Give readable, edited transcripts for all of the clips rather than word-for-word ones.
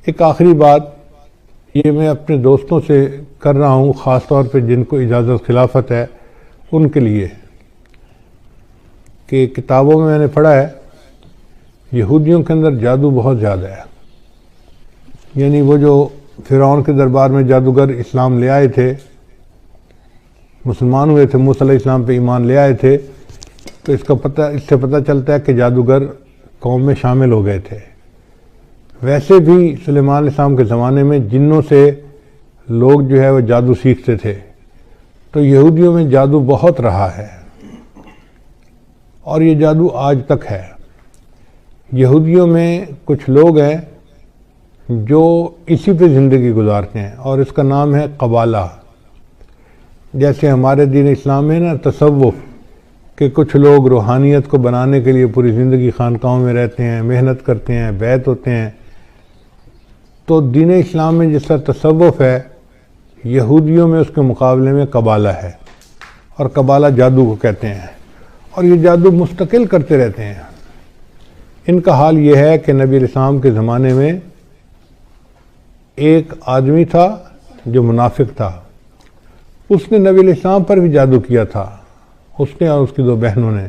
ایک آخری بات یہ میں اپنے دوستوں سے کر رہا ہوں، خاص طور پہ جن کو اجازت خلافت ہے ان کے لیے، کہ کتابوں میں نے پڑھا ہے یہودیوں کے اندر جادو بہت زیادہ ہے. یعنی وہ جو فرعون کے دربار میں جادوگر اسلام لے آئے تھے، مسلمان ہوئے تھے، موسیٰ علیہ السلام پہ ایمان لے آئے تھے، تو اس سے پتہ چلتا ہے کہ جادوگر قوم میں شامل ہو گئے تھے. ویسے بھی سلیمان علیہ السلام کے زمانے میں جنوں سے لوگ جو ہے وہ جادو سیکھتے تھے، تو یہودیوں میں جادو بہت رہا ہے اور یہ جادو آج تک ہے. یہودیوں میں کچھ لوگ ہیں جو اسی پہ زندگی گزارتے ہیں اور اس کا نام ہے قبالہ. جیسے ہمارے دین اسلام میں نا تصوف، کہ کچھ لوگ روحانیت کو بنانے کے لیے پوری زندگی خانقاہوں میں رہتے ہیں، محنت کرتے ہیں، بیعت ہوتے ہیں. تو دین اسلام میں جس طرح تصوف ہے، یہودیوں میں اس کے مقابلے میں قبالہ ہے، اور قبالہ جادو کو کہتے ہیں، اور یہ جادو مستقل کرتے رہتے ہیں. ان کا حال یہ ہے کہ نبی علیہ السلام کے زمانے میں ایک آدمی تھا جو منافق تھا، اس نے نبی علیہ السلام پر بھی جادو کیا تھا، اس نے اور اس کی 2 بہنوں نے،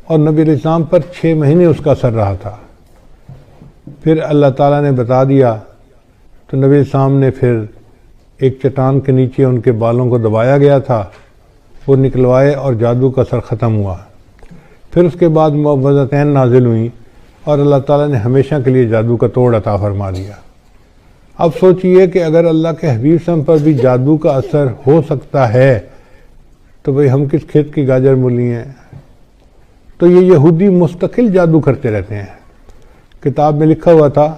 اور نبی علیہ السلام پر 6 مہینے اس کا اثر رہا تھا. پھر اللہ تعالیٰ نے بتا دیا تو نبی علیہ السلام نے پھر ایک چٹان کے نیچے ان کے بالوں کو دبایا گیا تھا، وہ نکلوائے اور جادو کا اثر ختم ہوا. پھر اس کے بعد معوذتین نازل ہوئیں اور اللہ تعالیٰ نے ہمیشہ کے لیے جادو کا توڑ عطا فرما دیا. اب سوچئے کہ اگر اللہ کے حبیب صلی اللہ علیہ وسلم پر بھی جادو کا اثر ہو سکتا ہے تو بھئی ہم کس کھیت کی گاجر مولی ہیں. تو یہ یہودی مستقل جادو کرتے رہتے ہیں. کتاب میں لکھا ہوا تھا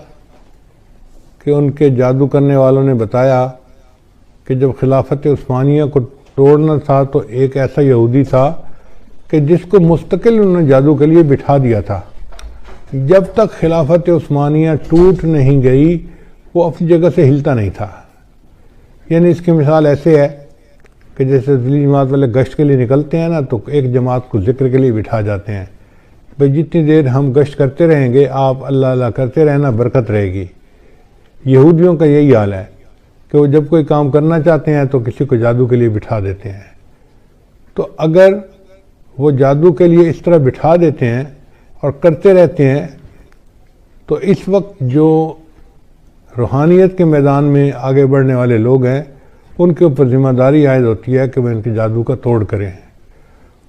کہ ان کے جادو کرنے والوں نے بتایا کہ جب خلافت عثمانیہ کو توڑنا تھا تو ایک ایسا یہودی تھا کہ جس کو مستقل انہوں نے جادو کے لیے بٹھا دیا تھا. جب تک خلافت عثمانیہ ٹوٹ نہیں گئی وہ اپنی جگہ سے ہلتا نہیں تھا. یعنی اس کی مثال ایسے ہے کہ جیسے ذیلی جماعت والے گشت کے لیے نکلتے ہیں نا، تو ایک جماعت کو ذکر کے لیے بٹھا جاتے ہیں، بھئی جتنی دیر ہم گشت کرتے رہیں گے آپ اللہ اللہ کرتے رہنا، برکت رہے گی. یہودیوں کا یہی حال ہے کہ وہ جب کوئی کام کرنا چاہتے ہیں تو کسی کو جادو کے لیے بٹھا دیتے ہیں. تو اگر وہ جادو کے لیے اس طرح بٹھا دیتے ہیں اور کرتے رہتے ہیں تو اس وقت جو روحانیت کے میدان میں آگے بڑھنے والے لوگ ہیں ان کے اوپر ذمہ داری عائد ہوتی ہے کہ وہ ان کے جادو کا توڑ کریں.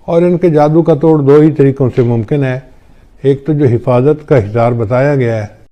اور ان کے جادو کا توڑ 2 ہی طریقوں سے ممکن ہے. ایک تو جو حفاظت کا ہزار بتایا گیا ہے